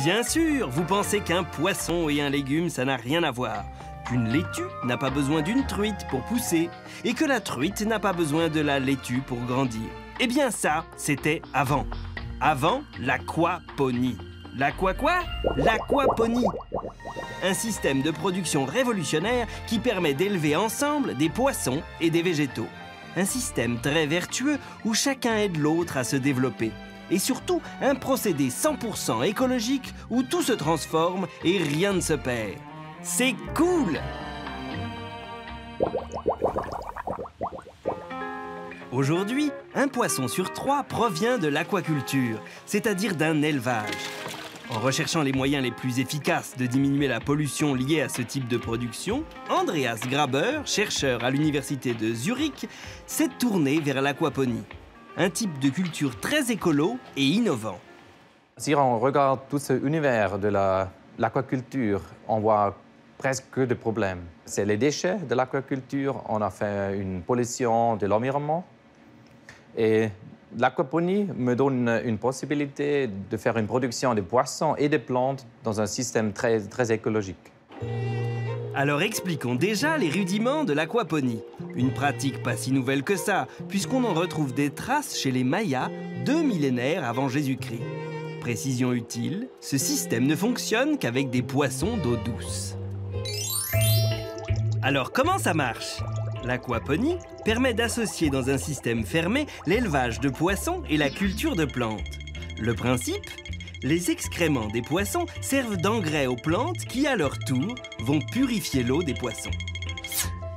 Bien sûr, vous pensez qu'un poisson et un légume, ça n'a rien à voir. Qu'une laitue n'a pas besoin d'une truite pour pousser et que la truite n'a pas besoin de la laitue pour grandir. Eh bien ça, c'était avant. Avant l'aquaponie. Quoi? L'aquaponie. Un système de production révolutionnaire qui permet d'élever ensemble des poissons et des végétaux. Un système très vertueux où chacun aide l'autre à se développer. Et surtout, un procédé 100% écologique où tout se transforme et rien ne se perd. C'est cool! Aujourd'hui, un poisson sur 3 provient de l'aquaculture, c'est-à-dire d'un élevage. En recherchant les moyens les plus efficaces de diminuer la pollution liée à ce type de production, Andreas Graber, chercheur à l'université de Zurich, s'est tourné vers l'aquaponie. Un type de culture très écolo et innovant. Si on regarde tout cet univers de l'aquaculture, on voit presque des problèmes. C'est les déchets de l'aquaculture, on a fait une pollution de l'environnement. Et l'aquaponie me donne une possibilité de faire une production de poissons et de plantes dans un système très écologique. Alors expliquons déjà les rudiments de l'aquaponie. Une pratique pas si nouvelle que ça, puisqu'on en retrouve des traces chez les Mayas 2 millénaires avant Jésus-Christ. Précision utile, ce système ne fonctionne qu'avec des poissons d'eau douce. Alors comment ça marche? L'aquaponie permet d'associer dans un système fermé l'élevage de poissons et la culture de plantes. Le principe? Les excréments des poissons servent d'engrais aux plantes qui, à leur tour, vont purifier l'eau des poissons.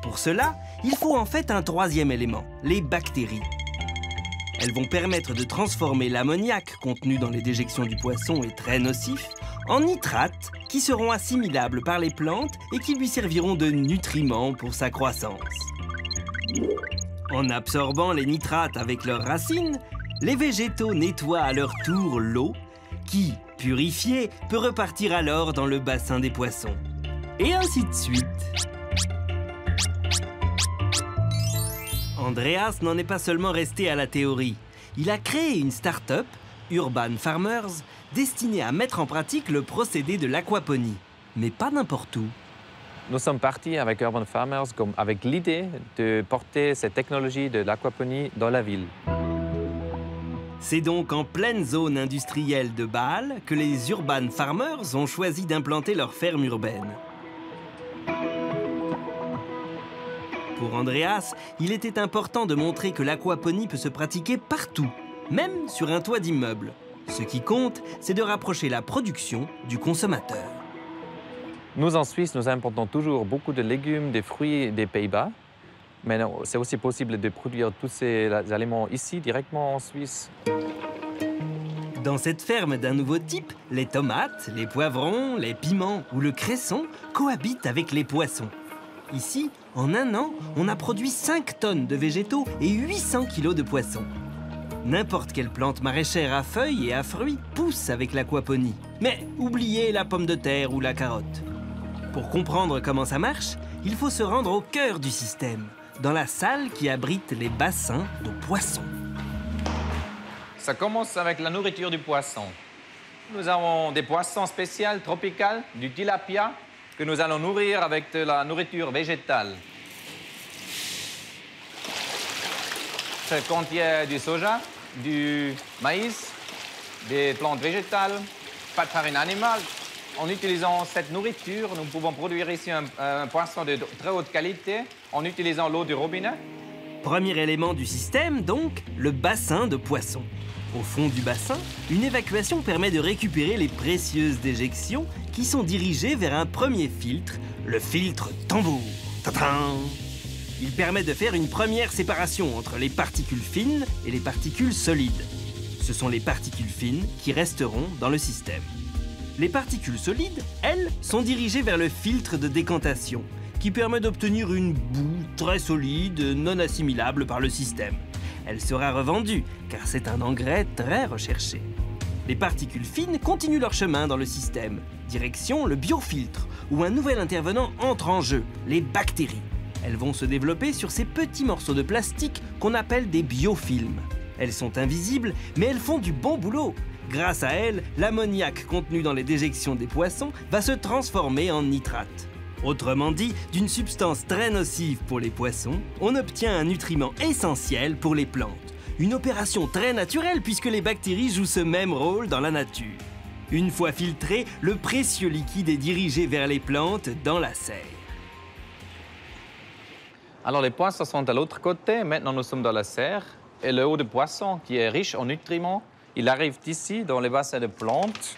Pour cela, il faut en fait un troisième élément, les bactéries. Elles vont permettre de transformer l'ammoniac contenu dans les déjections du poisson et très nocif en nitrates qui seront assimilables par les plantes et qui lui serviront de nutriments pour sa croissance. En absorbant les nitrates avec leurs racines, les végétaux nettoient à leur tour l'eau qui, purifiée, peut repartir alors dans le bassin des poissons. Et ainsi de suite. Andreas n'en est pas seulement resté à la théorie. Il a créé une start-up, Urban Farmers, destinée à mettre en pratique le procédé de l'aquaponie. Mais pas n'importe où. Nous sommes partis avec Urban Farmers avec l'idée de porter cette technologie de l'aquaponie dans la ville. C'est donc en pleine zone industrielle de Bâle que les Urban Farmers ont choisi d'implanter leur ferme urbaine. Pour Andreas, il était important de montrer que l'aquaponie peut se pratiquer partout, même sur un toit d'immeuble. Ce qui compte, c'est de rapprocher la production du consommateur. Nous, en Suisse, nous importons toujours beaucoup de légumes, des fruits des Pays-Bas. Mais c'est aussi possible de produire tous ces aliments ici, directement en Suisse. Dans cette ferme d'un nouveau type, les tomates, les poivrons, les piments ou le cresson cohabitent avec les poissons. Ici, en un an, on a produit 5 tonnes de végétaux et 800 kilos de poissons. N'importe quelle plante maraîchère à feuilles et à fruits pousse avec l'aquaponie. Mais oubliez la pomme de terre ou la carotte. Pour comprendre comment ça marche, il faut se rendre au cœur du système, dans la salle qui abrite les bassins de poissons. Ça commence avec la nourriture du poisson. Nous avons des poissons spéciaux, tropicaux, du tilapia, que nous allons nourrir avec de la nourriture végétale. Ça contient du soja, du maïs, des plantes végétales, pas de farine animale. En utilisant cette nourriture, nous pouvons produire ici un poisson de très haute qualité en utilisant l'eau du robinet. Premier élément du système, donc, le bassin de poissons. Au fond du bassin, une évacuation permet de récupérer les précieuses déjections qui sont dirigées vers un premier filtre, le filtre tambour. Tadam! Il permet de faire une première séparation entre les particules fines et les particules solides. Ce sont les particules fines qui resteront dans le système. Les particules solides, elles, sont dirigées vers le filtre de décantation, qui permet d'obtenir une boue très solide, non assimilable par le système. Elle sera revendue, car c'est un engrais très recherché. Les particules fines continuent leur chemin dans le système, direction le biofiltre, où un nouvel intervenant entre en jeu, les bactéries. Elles vont se développer sur ces petits morceaux de plastique qu'on appelle des biofilms. Elles sont invisibles, mais elles font du bon boulot. Grâce à elle, l'ammoniac contenu dans les déjections des poissons va se transformer en nitrate. Autrement dit, d'une substance très nocive pour les poissons, on obtient un nutriment essentiel pour les plantes. Une opération très naturelle puisque les bactéries jouent ce même rôle dans la nature. Une fois filtré, le précieux liquide est dirigé vers les plantes dans la serre. Alors les poissons sont à l'autre côté, maintenant nous sommes dans la serre. Et le eau de poisson, qui est riche en nutriments, il arrive ici, dans les bassins de plantes,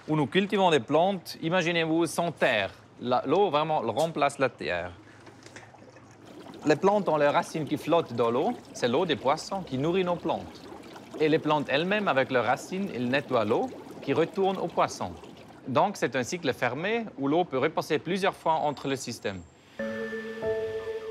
où nous cultivons des plantes, imaginez-vous, sans terre. L'eau vraiment remplace la terre. Les plantes ont leurs racines qui flottent dans l'eau, c'est l'eau des poissons qui nourrit nos plantes. Et les plantes elles-mêmes, avec leurs racines, ils nettoient l'eau qui retourne aux poissons. Donc c'est un cycle fermé où l'eau peut repasser plusieurs fois entre le système.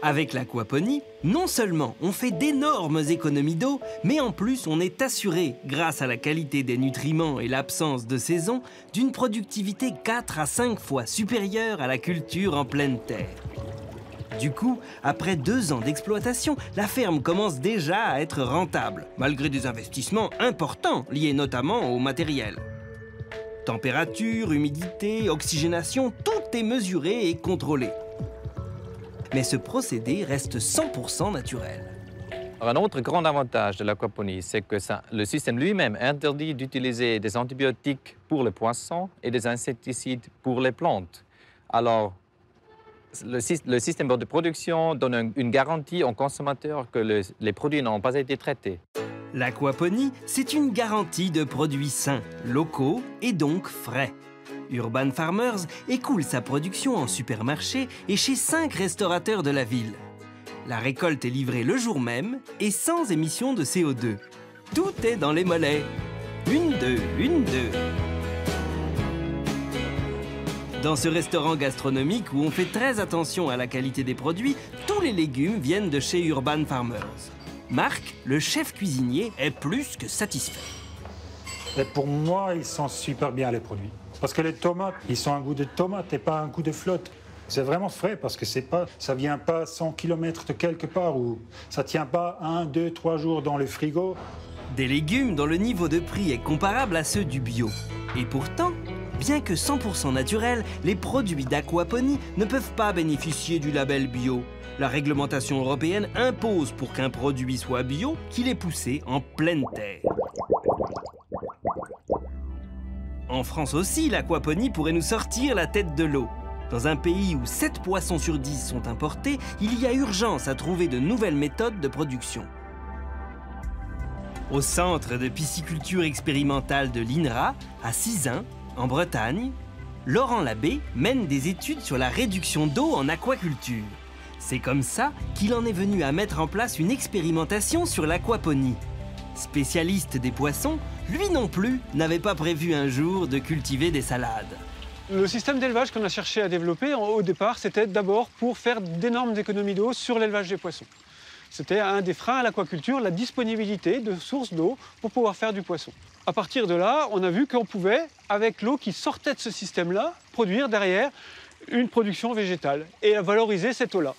Avec l'aquaponie, non seulement on fait d'énormes économies d'eau, mais en plus on est assuré, grâce à la qualité des nutriments et l'absence de saison, d'une productivité 4 à 5 fois supérieure à la culture en pleine terre. Du coup, après 2 ans d'exploitation, la ferme commence déjà à être rentable, malgré des investissements importants liés notamment au matériel. Température, humidité, oxygénation, tout est mesuré et contrôlé. Mais ce procédé reste 100% naturel. Un autre grand avantage de l'aquaponie, c'est que le système lui-même interdit d'utiliser des antibiotiques pour les poissons et des insecticides pour les plantes. Alors, le système de production donne une garantie aux consommateurs que les produits n'ont pas été traités. L'aquaponie, c'est une garantie de produits sains, locaux et donc frais. Urban Farmers écoule sa production en supermarché et chez 5 restaurateurs de la ville. La récolte est livrée le jour même et sans émission de CO2. Tout est dans les mollets. 1, 2, 1, 2. Dans ce restaurant gastronomique où on fait très attention à la qualité des produits, tous les légumes viennent de chez Urban Farmers. Marc, le chef cuisinier, est plus que satisfait. Et pour moi, ils sont super bien les produits. Parce que les tomates, ils ont un goût de tomate et pas un goût de flotte. C'est vraiment frais parce que ça ne vient pas 100 km de quelque part ou ça ne tient pas 1, 2, 3 jours dans le frigo. Des légumes dont le niveau de prix est comparable à ceux du bio. Et pourtant, bien que 100% naturels, les produits d'aquaponie ne peuvent pas bénéficier du label bio. La réglementation européenne impose pour qu'un produit soit bio qu'il est poussé en pleine terre. En France aussi, l'aquaponie pourrait nous sortir la tête de l'eau. Dans un pays où 7 poissons sur 10 sont importés, il y a urgence à trouver de nouvelles méthodes de production. Au centre de pisciculture expérimentale de l'INRA, à Sizun, en Bretagne, Laurent Labbé mène des études sur la réduction d'eau en aquaculture. C'est comme ça qu'il en est venu à mettre en place une expérimentation sur l'aquaponie. Spécialiste des poissons, lui non plus n'avait pas prévu un jour de cultiver des salades. Le système d'élevage qu'on a cherché à développer au départ, c'était d'abord pour faire d'énormes économies d'eau sur l'élevage des poissons. C'était un des freins à l'aquaculture, la disponibilité de sources d'eau pour pouvoir faire du poisson. À partir de là, on a vu qu'on pouvait, avec l'eau qui sortait de ce système-là, produire derrière une production végétale et valoriser cette eau-là.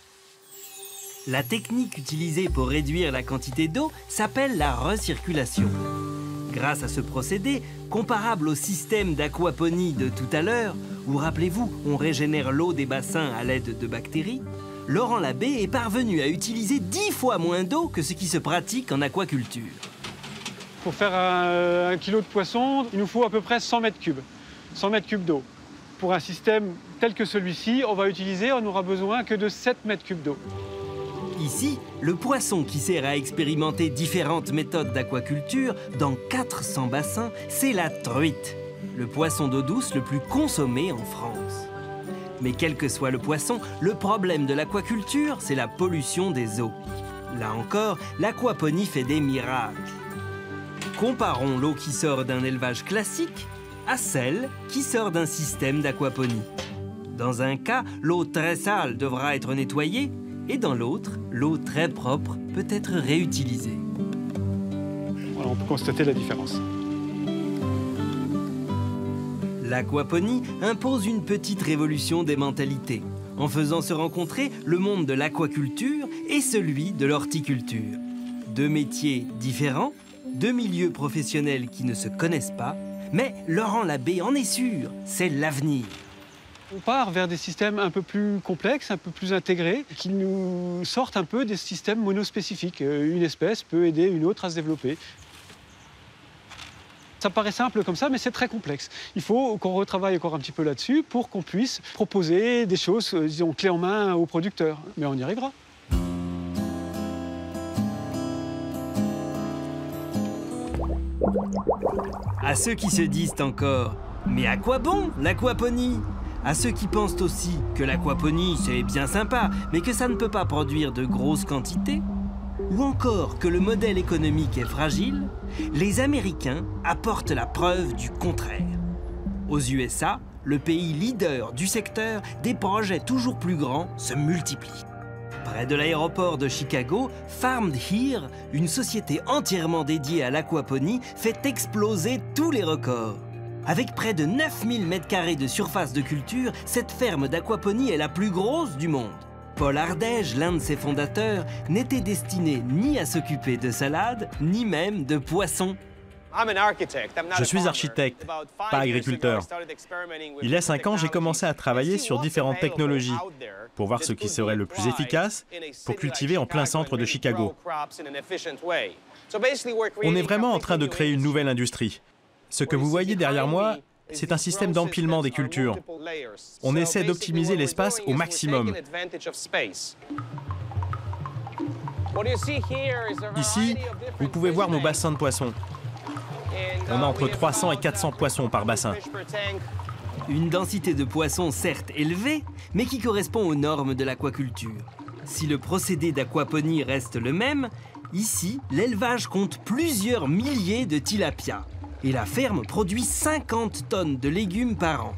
La technique utilisée pour réduire la quantité d'eau s'appelle la recirculation. Grâce à ce procédé, comparable au système d'aquaponie de tout à l'heure, où, rappelez-vous, on régénère l'eau des bassins à l'aide de bactéries, Laurent Labbé est parvenu à utiliser 10 fois moins d'eau que ce qui se pratique en aquaculture. Pour faire un kilo de poisson, il nous faut à peu près 100 mètres cubes. 100 mètres cubes d'eau. Pour un système tel que celui-ci, on n'aura besoin que de 7 mètres cubes d'eau. Ici, le poisson qui sert à expérimenter différentes méthodes d'aquaculture dans 400 bassins, c'est la truite, le poisson d'eau douce le plus consommé en France. Mais quel que soit le poisson, le problème de l'aquaculture, c'est la pollution des eaux. Là encore, l'aquaponie fait des miracles. Comparons l'eau qui sort d'un élevage classique à celle qui sort d'un système d'aquaponie. Dans un cas, l'eau très sale devra être nettoyée, et dans l'autre, l'eau très propre peut être réutilisée. Voilà, on peut constater la différence. L'aquaponie impose une petite révolution des mentalités, en faisant se rencontrer le monde de l'aquaculture et celui de l'horticulture. 2 métiers différents, deux milieux professionnels qui ne se connaissent pas, mais Laurent Labbé en est sûr, c'est l'avenir. On part vers des systèmes un peu plus complexes, un peu plus intégrés, qui nous sortent un peu des systèmes monospécifiques. Une espèce peut aider une autre à se développer. Ça paraît simple comme ça, mais c'est très complexe. Il faut qu'on retravaille encore un petit peu là-dessus pour qu'on puisse proposer des choses, disons, clés en main aux producteurs. Mais on y arrivera. À ceux qui se disent encore « Mais à quoi bon l'aquaponie ?» À ceux qui pensent aussi que l'aquaponie c'est bien sympa, mais que ça ne peut pas produire de grosses quantités, ou encore que le modèle économique est fragile, les Américains apportent la preuve du contraire. Aux USA, le pays leader du secteur, des projets toujours plus grands se multiplient. Près de l'aéroport de Chicago, Farmed Here, une société entièrement dédiée à l'aquaponie, fait exploser tous les records. Avec près de 9000 m² de surface de culture, cette ferme d'aquaponie est la plus grosse du monde. Paul Ardège, l'un de ses fondateurs, n'était destiné ni à s'occuper de salades, ni même de poissons. Je suis architecte, pas agriculteur. Il y a 5 ans, j'ai commencé à travailler sur différentes technologies pour voir ce qui serait le plus efficace pour cultiver en plein centre de Chicago. On est vraiment en train de créer une nouvelle industrie. Ce que vous voyez derrière moi, c'est un système d'empilement des cultures. On essaie d'optimiser l'espace au maximum. Ici, vous pouvez voir nos bassins de poissons. On a entre 300 et 400 poissons par bassin. Une densité de poissons certes élevée, mais qui correspond aux normes de l'aquaculture. Si le procédé d'aquaponie reste le même, ici, l'élevage compte plusieurs milliers de tilapias. Et la ferme produit 50 tonnes de légumes par an.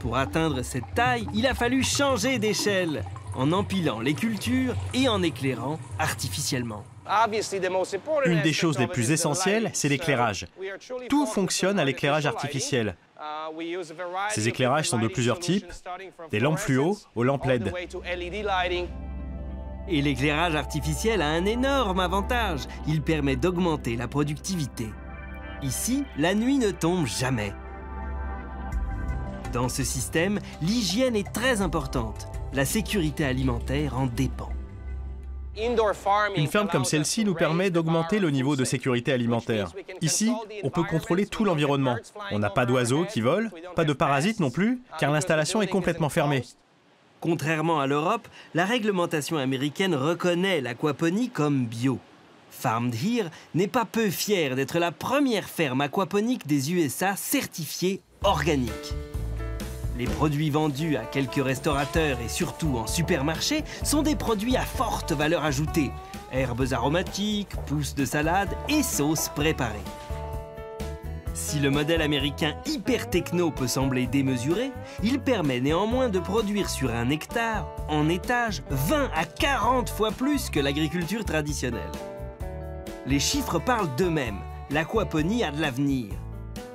Pour atteindre cette taille, il a fallu changer d'échelle, en empilant les cultures et en éclairant artificiellement. Une des choses les plus essentielles, c'est l'éclairage. Tout fonctionne à l'éclairage artificiel. Ces éclairages sont de plusieurs types, des lampes fluo aux lampes LED. Et l'éclairage artificiel a un énorme avantage. Il permet d'augmenter la productivité. Ici, la nuit ne tombe jamais. Dans ce système, l'hygiène est très importante. La sécurité alimentaire en dépend. Une ferme comme celle-ci nous permet d'augmenter le niveau de sécurité alimentaire. Ici, on peut contrôler tout l'environnement. On n'a pas d'oiseaux qui volent, pas de parasites non plus, car l'installation est complètement fermée. Contrairement à l'Europe, la réglementation américaine reconnaît l'aquaponie comme bio. Farmed Here n'est pas peu fière d'être la première ferme aquaponique des USA certifiée organique. Les produits vendus à quelques restaurateurs et surtout en supermarché sont des produits à forte valeur ajoutée. Herbes aromatiques, pousses de salade et sauces préparées. Si le modèle américain hyper techno peut sembler démesuré, il permet néanmoins de produire sur un hectare, en étage, 20 à 40 fois plus que l'agriculture traditionnelle. Les chiffres parlent d'eux-mêmes. L'aquaponie a de l'avenir.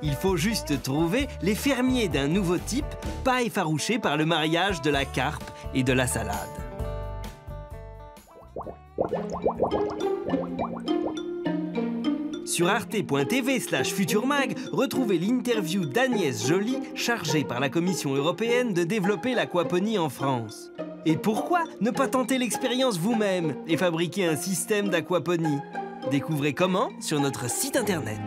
Il faut juste trouver les fermiers d'un nouveau type, pas effarouchés par le mariage de la carpe et de la salade. Sur arte.tv/futurmag, retrouvez l'interview d'Agnès Joly, chargée par la Commission européenne de développer l'aquaponie en France. Et pourquoi ne pas tenter l'expérience vous-même et fabriquer un système d'aquaponie ? Découvrez comment sur notre site internet.